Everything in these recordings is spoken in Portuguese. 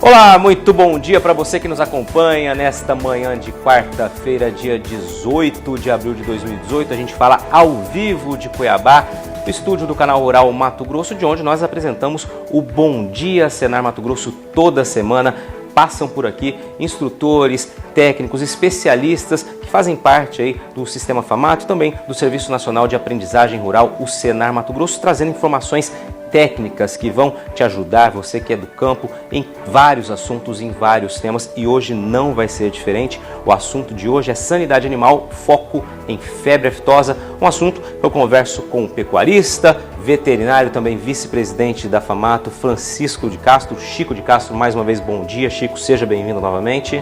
Olá, muito bom dia para você que nos acompanha nesta manhã de quarta-feira, dia 18 de abril de 2018. A gente fala ao vivo de Cuiabá, do estúdio do Canal Rural Mato Grosso, de onde nós apresentamos o Bom Dia Senar Mato Grosso toda semana. Passam por aqui instrutores, técnicos, especialistas que fazem parte aí do Sistema FAMAT e também do Serviço Nacional de Aprendizagem Rural, o Senar Mato Grosso, trazendo informações técnicas que vão te ajudar, você que é do campo, em vários assuntos, em vários temas, e hoje não vai ser diferente. O assunto de hoje é sanidade animal, foco em febre aftosa, um assunto que eu converso com o pecuarista, veterinário, também vice-presidente da FAMATO, Francisco de Castro, Chico de Castro. Mais uma vez, bom dia, Chico, seja bem-vindo novamente.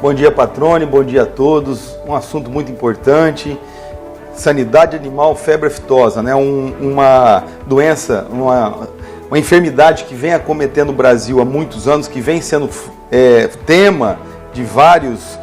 Bom dia, Patrone, bom dia a todos. Um assunto muito importante, sanidade animal, febre aftosa, né? Uma doença, uma enfermidade que vem acometendo o Brasil há muitos anos, que vem sendo tema de vários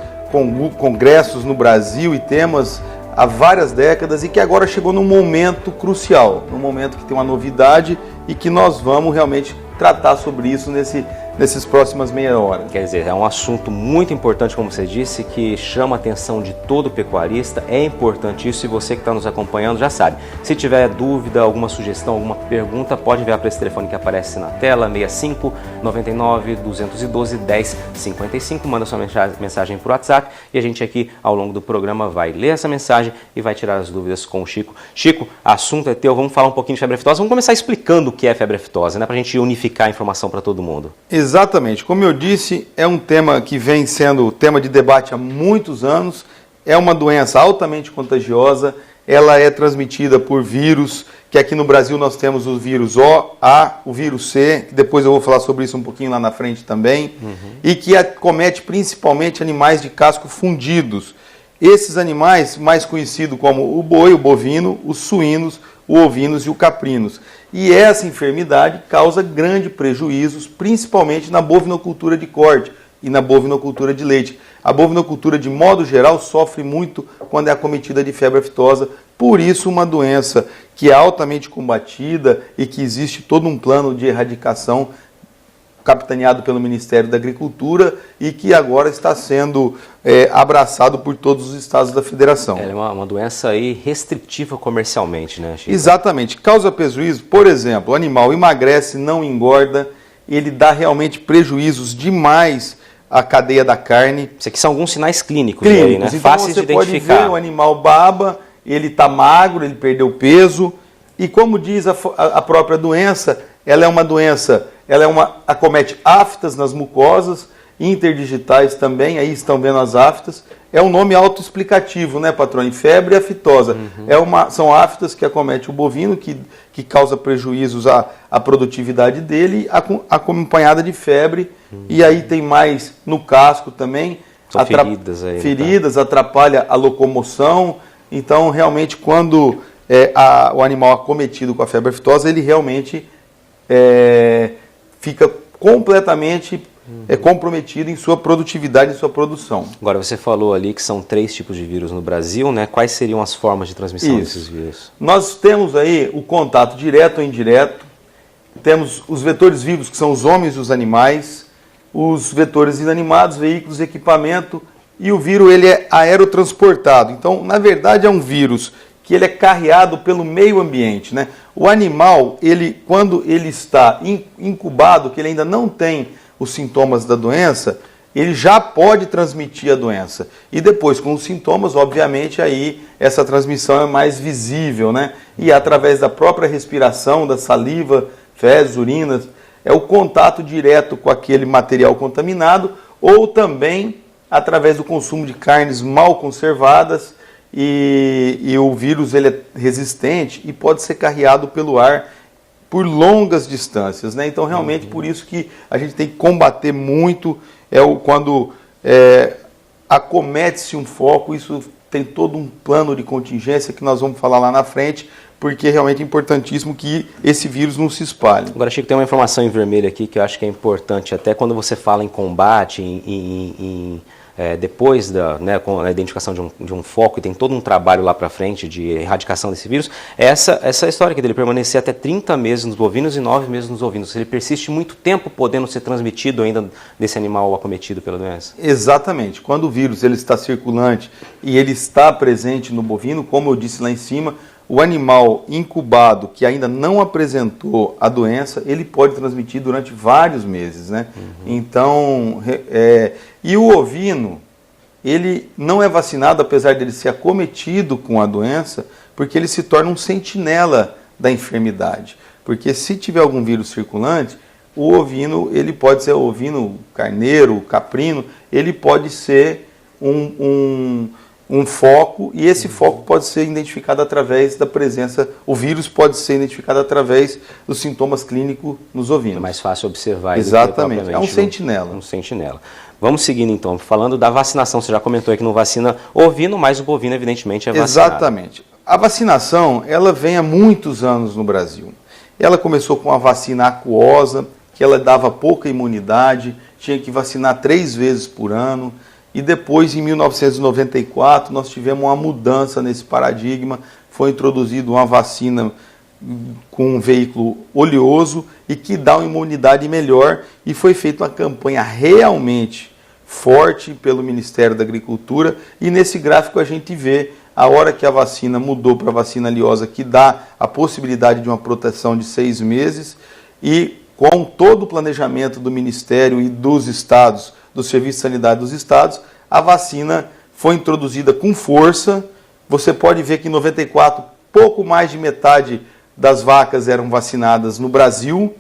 congressos no Brasil e temas há várias décadas, e que agora chegou num momento crucial, num momento que tem uma novidade e que nós vamos realmente tratar sobre isso nesses próximas meia hora. Quer dizer, é um assunto muito importante, como você disse, que chama a atenção de todo pecuarista. É importante isso, e você que está nos acompanhando já sabe. Se tiver dúvida, alguma sugestão, alguma pergunta, pode enviar para esse telefone que aparece na tela, 65 99 212 10 55. Manda sua mensagem por WhatsApp e a gente aqui ao longo do programa vai ler essa mensagem e vai tirar as dúvidas com o Chico. Chico, assunto é teu, vamos falar um pouquinho de febre aftosa. Vamos começar explicando o que é febre aftosa, né, para a gente unificar a informação para todo mundo. Exatamente. Como eu disse, é um tema que vem sendo tema de debate há muitos anos. É uma doença altamente contagiosa. Ela é transmitida por vírus, que aqui no Brasil nós temos o vírus O, A, o vírus C, que depois eu vou falar sobre isso um pouquinho lá na frente também, e que acomete principalmente animais de casco fundidos. Esses animais, mais conhecidos como o boi, o bovino, os suínos, os ovinos e os caprinos. E essa enfermidade causa grandes prejuízos, principalmente na bovinocultura de corte e na bovinocultura de leite. A bovinocultura, de modo geral, sofre muito quando é acometida de febre aftosa, por isso uma doença que é altamente combatida e que existe todo um plano de erradicação capitaneado pelo Ministério da Agricultura e que agora está sendo abraçado por todos os estados da federação. É uma doença aí restritiva comercialmente, né, Chico? Exatamente. Causa prejuízo, por exemplo, o animal emagrece, não engorda, ele dá realmente prejuízos demais à cadeia da carne. Isso aqui são alguns sinais clínicos aí, né? Então Fáceis de identificar. Você pode ver, o animal baba, ele está magro, ele perdeu peso, e como diz a própria doença, ela é uma doença, acomete aftas nas mucosas, interdigitais também, aí estão vendo as aftas. É um nome autoexplicativo, né, patrão? Febre aftosa. São aftas que acometem o bovino, que causa prejuízos à produtividade dele, acompanhada de febre. E aí tem mais no casco também. São feridas aí. Feridas, tá? Atrapalha a locomoção. Então, realmente, quando o animal acometido com a febre aftosa, ele realmente fica completamente comprometido em sua produtividade e sua produção. Agora, você falou ali que são 3 tipos de vírus no Brasil, né? Quais seriam as formas de transmissão desses vírus? Nós temos aí o contato direto ou indireto, temos os vetores vivos, que são os homens e os animais, os vetores inanimados, veículos, equipamento, e o vírus ele é aerotransportado. Então, na verdade, é um vírus que ele é carreado pelo meio ambiente, né? O animal, quando ele está incubado, que ele ainda não tem os sintomas da doença, ele já pode transmitir a doença. E depois, com os sintomas, obviamente, aí essa transmissão é mais visível, né? E através da própria respiração, da saliva, fezes, urinas, é o contato direto com aquele material contaminado, ou também através do consumo de carnes mal conservadas, e o vírus ele é resistente e pode ser carreado pelo ar por longas distâncias, né? Então, realmente, por isso que a gente tem que combater muito quando acomete-se um foco. Isso tem todo um plano de contingência que nós vamos falar lá na frente, porque realmente é importantíssimo que esse vírus não se espalhe. Agora, Chico, tem uma informação em vermelho aqui que eu acho que é importante, até quando você fala em combate, em depois com a identificação de um foco, e tem todo um trabalho lá para frente de erradicação desse vírus, essa história aqui dele permanecer até 30 meses nos bovinos e 9 meses nos ovinos. Ele persiste muito tempo podendo ser transmitido ainda desse animal acometido pela doença. Exatamente. Quando o vírus ele está circulante e ele está presente no bovino, como eu disse lá em cima, o animal incubado que ainda não apresentou a doença, ele pode transmitir durante vários meses, né? Então, e o ovino, ele não é vacinado, apesar dele ser acometido com a doença, porque ele se torna um sentinela da enfermidade. Porque se tiver algum vírus circulante, o ovino, ele pode ser ovino carneiro, caprino, ele pode ser um foco, e esse foco pode ser identificado através da presença, o vírus pode ser identificado através dos sintomas clínicos nos ovinos. É mais fácil observar. Exatamente, é um sentinela. Um sentinela. Vamos seguindo então, falando da vacinação, você já comentou aí que não vacina ovino, mas o bovino evidentemente é vacinado. Exatamente. A vacinação, ela vem há muitos anos no Brasil. Ela começou com a vacina aquosa, que ela dava pouca imunidade, tinha que vacinar 3 vezes por ano. E depois, em 1994, nós tivemos uma mudança nesse paradigma. Foi introduzida uma vacina com um veículo oleoso e que dá uma imunidade melhor. E foi feita uma campanha realmente forte pelo Ministério da Agricultura. E nesse gráfico a gente vê a hora que a vacina mudou para a vacina oleosa, que dá a possibilidade de uma proteção de 6 meses. E com todo o planejamento do Ministério e dos estados, do Serviço de Sanidade dos estados, a vacina foi introduzida com força. Você pode ver que em 94, pouco mais de metade das vacas eram vacinadas no Brasil,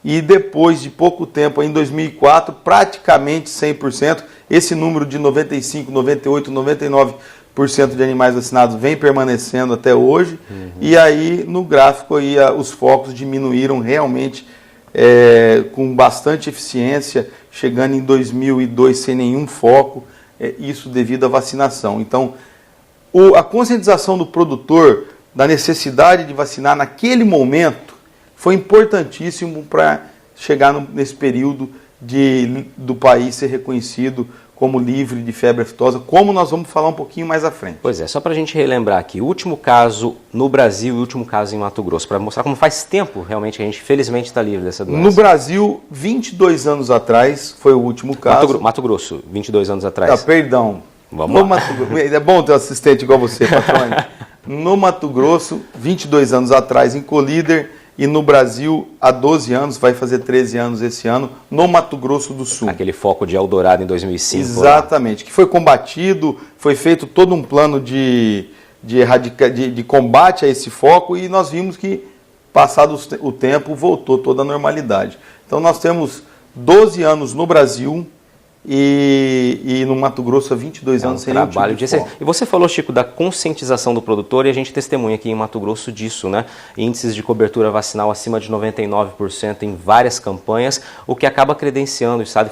e depois de pouco tempo, em 2004, praticamente 100%, esse número de 95, 98, 99% de animais vacinados vem permanecendo até hoje, e aí no gráfico aí, os focos diminuíram realmente com bastante eficiência, chegando em 2002 sem nenhum foco, isso devido à vacinação. Então, a conscientização do produtor da necessidade de vacinar naquele momento foi importantíssimo para chegar nesse período do país ser reconhecido como livre de febre aftosa, como nós vamos falar um pouquinho mais à frente. Pois é, só para a gente relembrar aqui, o último caso no Brasil e o último caso em Mato Grosso, para mostrar como faz tempo realmente que a gente felizmente está livre dessa doença. No Brasil, 22 anos atrás foi o último caso. Mato Grosso, 22 anos atrás. Perdão. Vamos lá. É bom ter um assistente igual você, patrão. No Mato Grosso, 22 anos atrás, em Colíder, e no Brasil, há 12 anos, vai fazer 13 anos esse ano, no Mato Grosso do Sul. Aquele foco de Eldorado em 2005. Exatamente, que foi combatido, foi feito todo um plano de combate a esse foco, e nós vimos que, passado o tempo, voltou toda a normalidade. Então nós temos 12 anos no Brasil, e no Mato Grosso há 22 anos sem trabalho de foco. E você falou, Chico, da conscientização do produtor, e a gente testemunha aqui em Mato Grosso disso, né? Índices de cobertura vacinal acima de 99% em várias campanhas, o que acaba credenciando, sabe,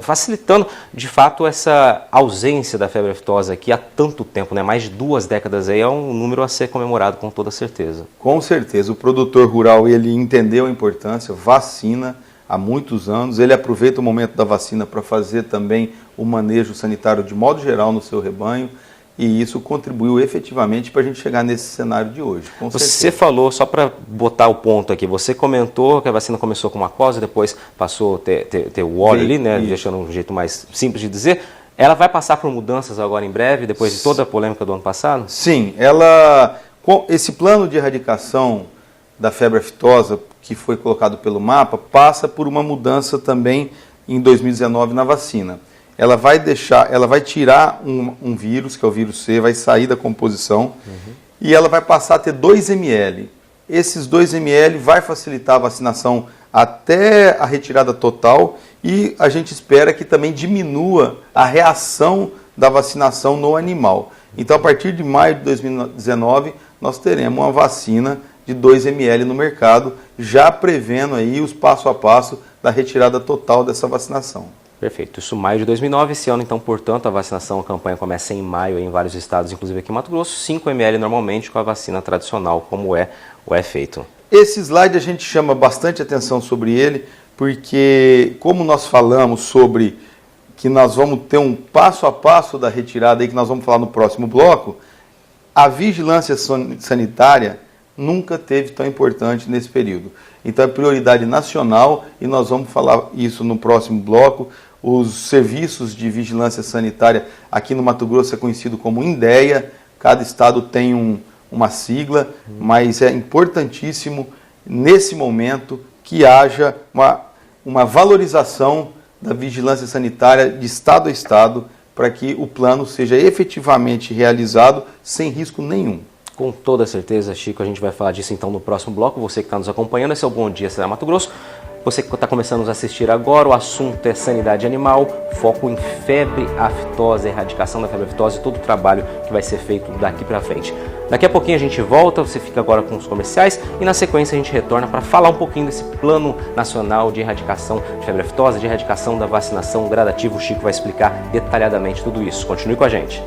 facilitando de fato essa ausência da febre aftosa aqui há tanto tempo, né? Mais de 2 décadas aí, é um número a ser comemorado com toda certeza. Com certeza, o produtor rural, ele entendeu a importância, vacina há muitos anos, ele aproveita o momento da vacina para fazer também o manejo sanitário de modo geral no seu rebanho, e isso contribuiu efetivamente para a gente chegar nesse cenário de hoje. Você falou, só para botar o ponto aqui, você comentou que a vacina começou com aquosa, depois passou a ter o óleo ali, né, deixando um jeito mais simples de dizer. Ela vai passar por mudanças agora em breve, depois de toda a polêmica do ano passado? Sim, esse plano de erradicação da febre aftosa, que foi colocado pelo MAPA, passa por uma mudança também em 2019 na vacina. Ela vai tirar um vírus, que é o vírus C, vai sair da composição, e ela vai passar a ter 2 ml. Esses 2 ml vai facilitar a vacinação até a retirada total, e a gente espera que também diminua a reação da vacinação no animal. Então, a partir de maio de 2019, nós teremos uma vacina de 2 ml no mercado, já prevendo aí os passo a passo da retirada total dessa vacinação. Perfeito. Isso maio de 2009, esse ano então, portanto, a vacinação, a campanha começa em maio em vários estados, inclusive aqui em Mato Grosso, 5 ml normalmente com a vacina tradicional, como é feito. Esse slide a gente chama bastante atenção sobre ele, porque como nós falamos sobre que nós vamos ter um passo a passo da retirada aí, que nós vamos falar no próximo bloco, a vigilância sanitária nunca teve tão importante nesse período. Então é prioridade nacional e nós vamos falar isso no próximo bloco. Os serviços de vigilância sanitária aqui no Mato Grosso é conhecido como INDEA, cada estado tem uma sigla, mas é importantíssimo nesse momento que haja uma valorização da vigilância sanitária de estado a estado para que o plano seja efetivamente realizado sem risco nenhum. Com toda certeza, Chico, a gente vai falar disso então no próximo bloco. Você que está nos acompanhando, esse é o Bom Dia Ceará Mato Grosso. Você que está começando a nos assistir agora, o assunto é sanidade animal, foco em febre aftosa, erradicação da febre aftosa e todo o trabalho que vai ser feito daqui para frente. Daqui a pouquinho a gente volta, você fica agora com os comerciais e na sequência a gente retorna para falar um pouquinho desse Plano Nacional de Erradicação de Febre Aftosa, de erradicação da vacinação gradativa. O Chico vai explicar detalhadamente tudo isso. Continue com a gente.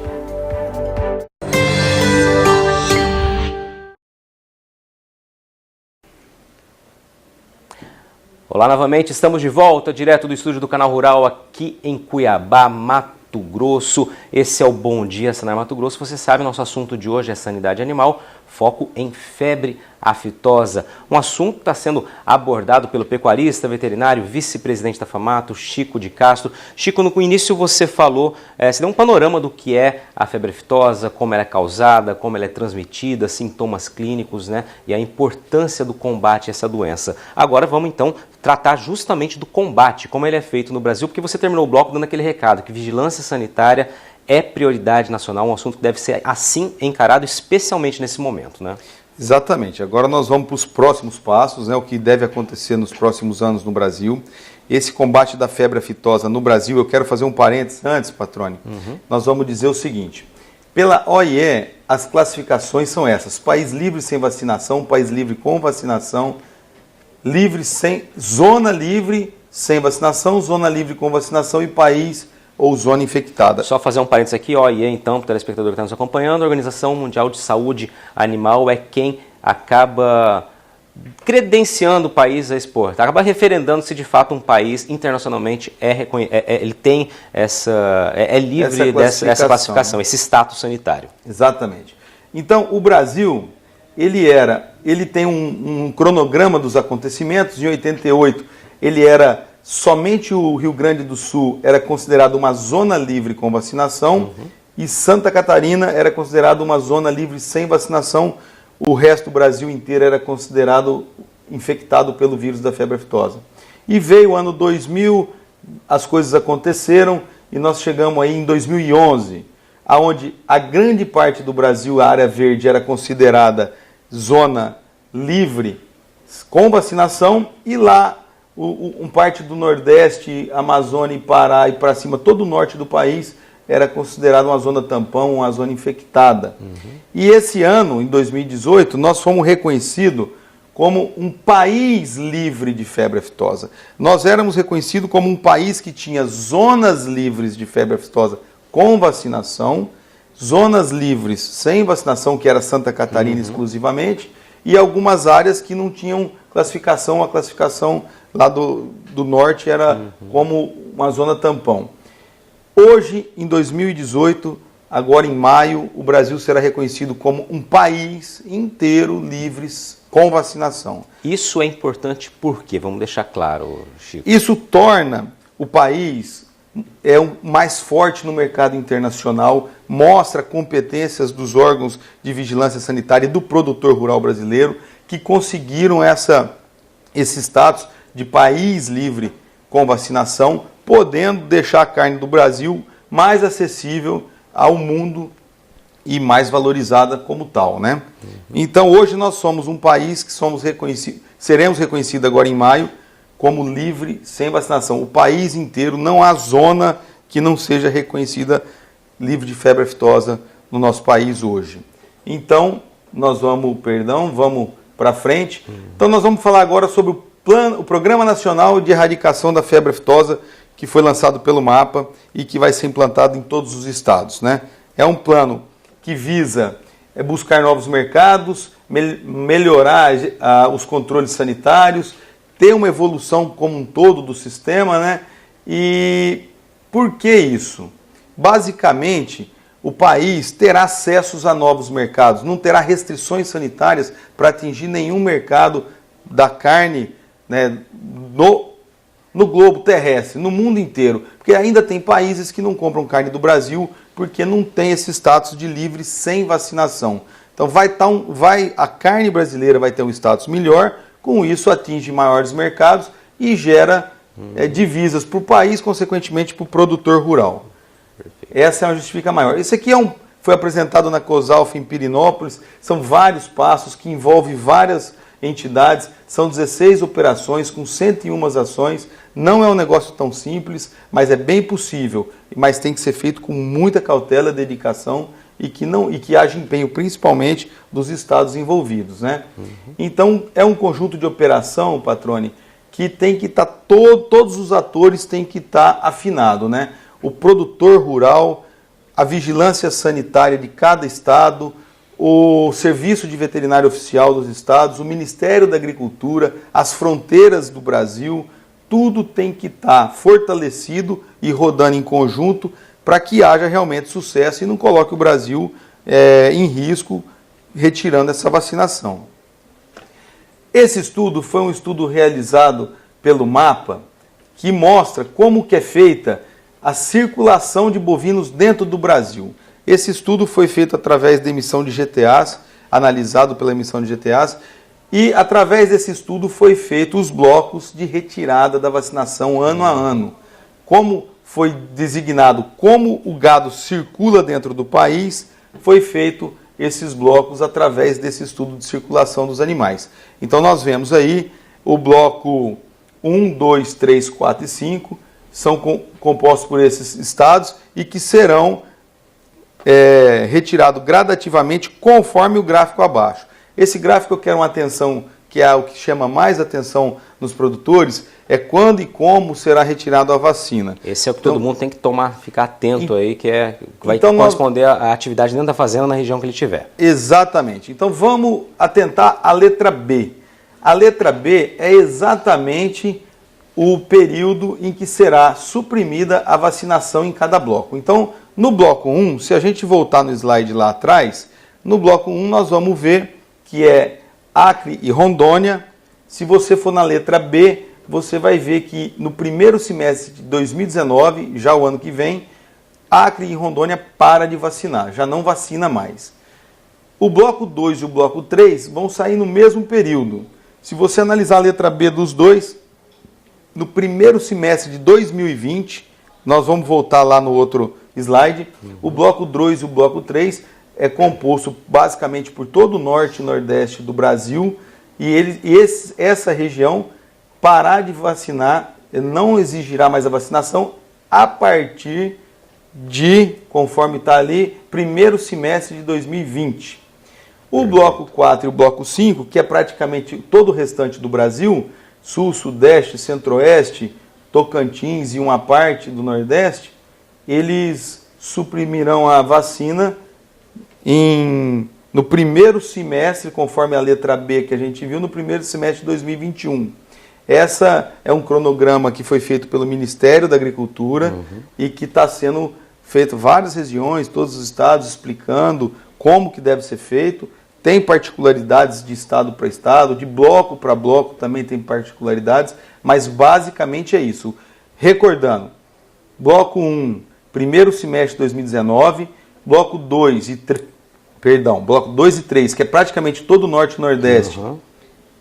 Olá novamente, estamos de volta, direto do estúdio do Canal Rural aqui em Cuiabá, Mato Grosso. Esse é o Bom Dia Ceará Mato Grosso. Você sabe, nosso assunto de hoje é sanidade animal, foco em febre aftosa. Um assunto que está sendo abordado pelo pecuarista, veterinário, vice-presidente da FAMATO, Chico de Castro. Chico, no início você falou, você deu um panorama do que é a febre aftosa, como ela é causada, como ela é transmitida, sintomas clínicos, né? E a importância do combate a essa doença. Agora vamos então tratar justamente do combate, como ele é feito no Brasil, porque você terminou o bloco dando aquele recado, que vigilância sanitária é prioridade nacional, um assunto que deve ser assim encarado, especialmente nesse momento, né? Exatamente. Agora nós vamos para os próximos passos, né, o que deve acontecer nos próximos anos no Brasil. Esse combate da febre aftosa no Brasil, eu quero fazer um parênteses antes, Patrone. Nós vamos dizer o seguinte, pela OIE, as classificações são essas: país livre sem vacinação, país livre com vacinação, livre sem, zona livre sem vacinação, zona livre com vacinação e país ou zona infectada. Só fazer um parênteses aqui, OIE, então, para o telespectador que está nos acompanhando, a Organização Mundial de Saúde Animal é quem acaba credenciando o país a expor, acaba referendando se de fato um país internacionalmente ele tem é livre dessa classificação, esse status sanitário. Exatamente. Então, o Brasil, ele tem um cronograma dos acontecimentos. Em 88, ele era somente o Rio Grande do Sul era considerado uma zona livre com vacinação e Santa Catarina era considerado uma zona livre sem vacinação. O resto do Brasil inteiro era considerado infectado pelo vírus da febre aftosa. E veio o ano 2000, as coisas aconteceram e nós chegamos aí em 2011, onde a grande parte do Brasil, a área verde, era considerada zona livre com vacinação e lá parte do Nordeste, Amazônia e Pará e para cima, todo o norte do país era considerado uma zona tampão, uma zona infectada. E esse ano, em 2018, nós fomos reconhecidos como um país livre de febre aftosa. Nós éramos reconhecidos como um país que tinha zonas livres de febre aftosa com vacinação, zonas livres sem vacinação, que era Santa Catarina exclusivamente, e algumas áreas que não tinham classificação. A classificação lá do norte era como uma zona tampão. Hoje, em 2018, agora em maio, o Brasil será reconhecido como um país inteiro livre com vacinação. Isso é importante por quê? Vamos deixar claro, Chico. Isso torna o país mais forte no mercado internacional, mostra competências dos órgãos de vigilância sanitária e do produtor rural brasileiro que conseguiram esse status de país livre com vacinação, podendo deixar a carne do Brasil mais acessível ao mundo e mais valorizada como tal, né? Então hoje nós somos um país que seremos reconhecidos agora em maio como livre sem vacinação. O país inteiro, não há zona que não seja reconhecida livre de febre aftosa no nosso país hoje. Então nós vamos para frente. Então nós vamos falar agora sobre o Programa Nacional de Erradicação da Febre Aftosa, que foi lançado pelo MAPA e que vai ser implantado em todos os estados, né? É um plano que visa buscar novos mercados, melhorar os controles sanitários, ter uma evolução como um todo do sistema, né? E Por que isso? Basicamente, o país terá acessos a novos mercados, não terá restrições sanitárias para atingir nenhum mercado da carne, né, no globo terrestre, no mundo inteiro. Porque ainda tem países que não compram carne do Brasil porque não tem esse status de livre sem vacinação. Então a carne brasileira vai ter um status melhor, com isso atinge maiores mercados e gera divisas para o país, consequentemente para o produtor rural. Essa é uma justificativa maior. Isso aqui foi apresentado na COSALF em Pirinópolis, são vários passos que envolvem várias entidades, são 16 operações com 101 ações, não é um negócio tão simples, mas é bem possível, mas tem que ser feito com muita cautela, dedicação e que haja empenho principalmente dos estados envolvidos, né? Então é um conjunto de operação, Patrone, que tem que estar, todos os atores têm que estar afinados, né? O produtor rural, a vigilância sanitária de cada estado, o Serviço de Veterinário Oficial dos estados, o Ministério da Agricultura, as fronteiras do Brasil, tudo tem que estar fortalecido e rodando em conjunto para que haja realmente sucesso e não coloque o Brasil em risco retirando essa vacinação. Esse estudo foi um estudo realizado pelo MAPA, que mostra como que é feita a circulação de bovinos dentro do Brasil. Esse estudo foi feito através da emissão de GTAs, analisado pela emissão de GTAs, e através desse estudo foi feito os blocos de retirada da vacinação ano a ano. Como foi designado como o gado circula dentro do país, foi feito esses blocos através desse estudo de circulação dos animais. Então nós vemos aí o bloco 1, 2, 3, 4 e 5, são compostos por esses estados e que serão retirados gradativamente conforme o gráfico abaixo. Esse gráfico eu quero uma atenção, que é o que chama mais atenção nos produtores, é quando e como será retirada a vacina. Esse é o que todo mundo tem que ficar atento aí, que vai corresponder à atividade dentro da fazenda na região que ele tiver. Exatamente. Então vamos atentar à letra B. A letra B é exatamente o período em que será suprimida a vacinação em cada bloco. Então, no bloco 1, se a gente voltar no slide lá atrás, no bloco 1 nós vamos ver que é Acre e Rondônia. Se você for na letra B, você vai ver que no primeiro semestre de 2019, já o ano que vem, Acre e Rondônia para de vacinar, já não vacina mais. O bloco 2 e o bloco 3 vão sair no mesmo período. Se você analisar a letra B dos dois, no primeiro semestre de 2020, nós vamos voltar lá no outro slide, o bloco 2 e o bloco 3 é composto basicamente por todo o norte e nordeste do Brasil, e essa região parar de vacinar, não exigirá mais a vacinação a partir de, conforme está ali, primeiro semestre de 2020. O bloco 4 e o bloco 5, que é praticamente todo o restante do Brasil, Sul, Sudeste, Centro-Oeste, Tocantins e uma parte do Nordeste, eles suprimirão a vacina no primeiro semestre, conforme a letra B que a gente viu, no primeiro semestre de 2021. Essa é um cronograma que foi feito pelo Ministério da Agricultura e que está sendo feito em várias regiões, todos os estados, explicando como que deve ser feito. Tem particularidades de estado para estado, de bloco para bloco também tem particularidades, mas basicamente é isso. Recordando, bloco 1, primeiro semestre de 2019, bloco 2 e 3, que é praticamente todo o norte e nordeste,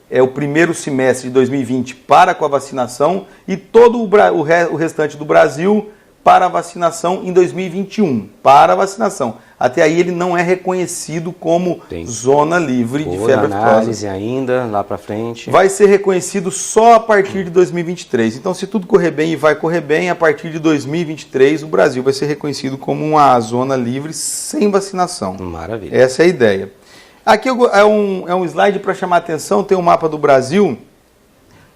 é o primeiro semestre de 2020 para com a vacinação e todo o restante do Brasil para a vacinação em 2021, para a vacinação. Até aí ele não é reconhecido como zona livre de febre aftosa. Análise ainda, lá para frente. Vai ser reconhecido só a partir de 2023. Então, se tudo correr bem e vai correr bem, a partir de 2023 o Brasil vai ser reconhecido como uma zona livre sem vacinação. Maravilha. Essa é a ideia. Aqui é um slide para chamar a atenção, tem um mapa do Brasil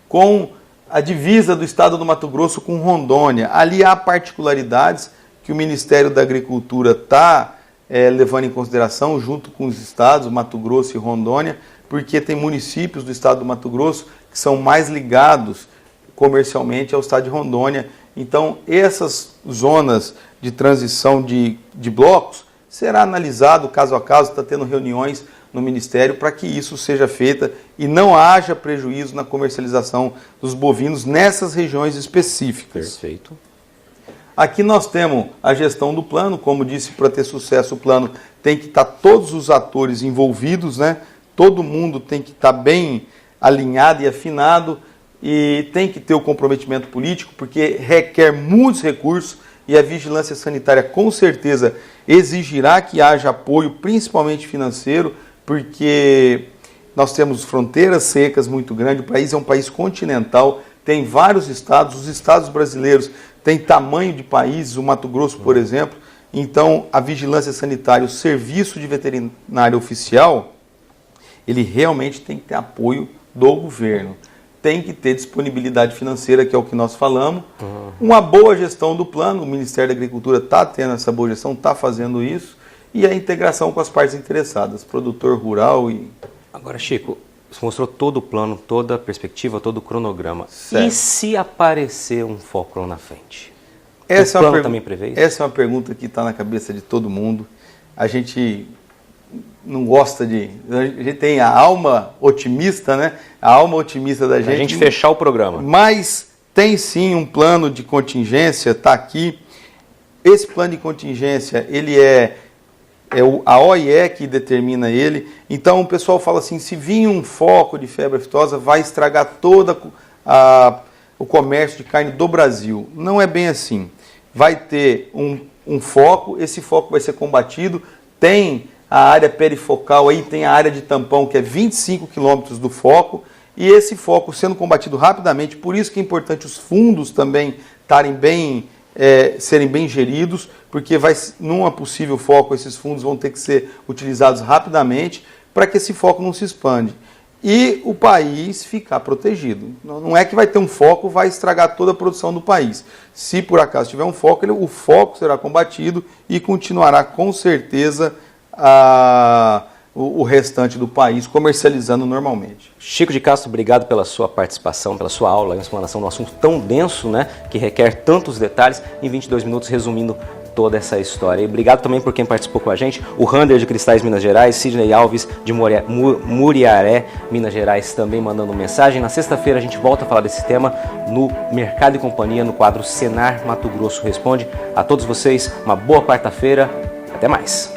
com a divisa do estado do Mato Grosso com Rondônia. Ali há particularidades que o Ministério da Agricultura está levando em consideração, junto com os estados, Mato Grosso e Rondônia, porque tem municípios do estado do Mato Grosso que são mais ligados comercialmente ao estado de Rondônia Então, essas zonas de transição de blocos será analisado caso a caso, está tendo reuniões no Ministério para que isso seja feito e não haja prejuízo na comercialização dos bovinos nessas regiões específicas. Perfeito. Aqui nós temos a gestão do plano, como disse, para ter sucesso o plano tem que estar todos os atores envolvidos, né? Todo mundo tem que estar bem alinhado e afinado e tem que ter o comprometimento político, porque requer muitos recursos e a vigilância sanitária com certeza exigirá que haja apoio, principalmente financeiro, porque nós temos fronteiras secas muito grandes, o país é um país continental, tem vários estados, os estados brasileiros têm tamanho de países, o Mato Grosso, por exemplo, então a vigilância sanitária, o serviço de veterinário oficial, ele realmente tem que ter apoio do governo. Tem que ter disponibilidade financeira, que é o que nós falamos. Uma boa gestão do plano, o Ministério da Agricultura está tendo essa boa gestão, está fazendo isso, e a integração com as partes interessadas, produtor rural e... Agora, Chico, você mostrou todo o plano, toda a perspectiva, todo o cronograma. Certo. E se aparecer um foco lá na frente? Essa o plano também prevê isso? Essa é uma pergunta que está na cabeça de todo mundo. A gente não gosta de... A gente tem a alma otimista, né? A alma otimista da gente. A gente fechar o programa. Mas tem sim um plano de contingência, está aqui. Esse plano de contingência, ele é a OIE que determina ele. Então o pessoal fala assim, se vir um foco de febre aftosa, vai estragar todo o comércio de carne do Brasil. Não é bem assim. Vai ter um foco, esse foco vai ser combatido, tem a área perifocal, aí tem a área de tampão, que é 25 quilômetros do foco, e esse foco sendo combatido rapidamente, por isso que é importante os fundos também serem bem geridos, porque numa possível foco, esses fundos vão ter que ser utilizados rapidamente para que esse foco não se expande. E o país ficar protegido. Não é que vai ter um foco, vai estragar toda a produção do país. Se por acaso tiver um foco, o foco será combatido e continuará com certeza o restante do país comercializando normalmente. Chico de Castro, obrigado pela sua participação, pela sua aula, a explanação de um assunto tão denso, né, que requer tantos detalhes, em 22 minutos resumindo toda essa história. E obrigado também por quem participou com a gente, o Rander de Cristais, Minas Gerais, Sidney Alves de Muriaré, Minas Gerais, também mandando mensagem. Na sexta-feira a gente volta a falar desse tema no Mercado e Companhia, no quadro Senar Mato Grosso Responde. A todos vocês, uma boa quarta-feira, até mais.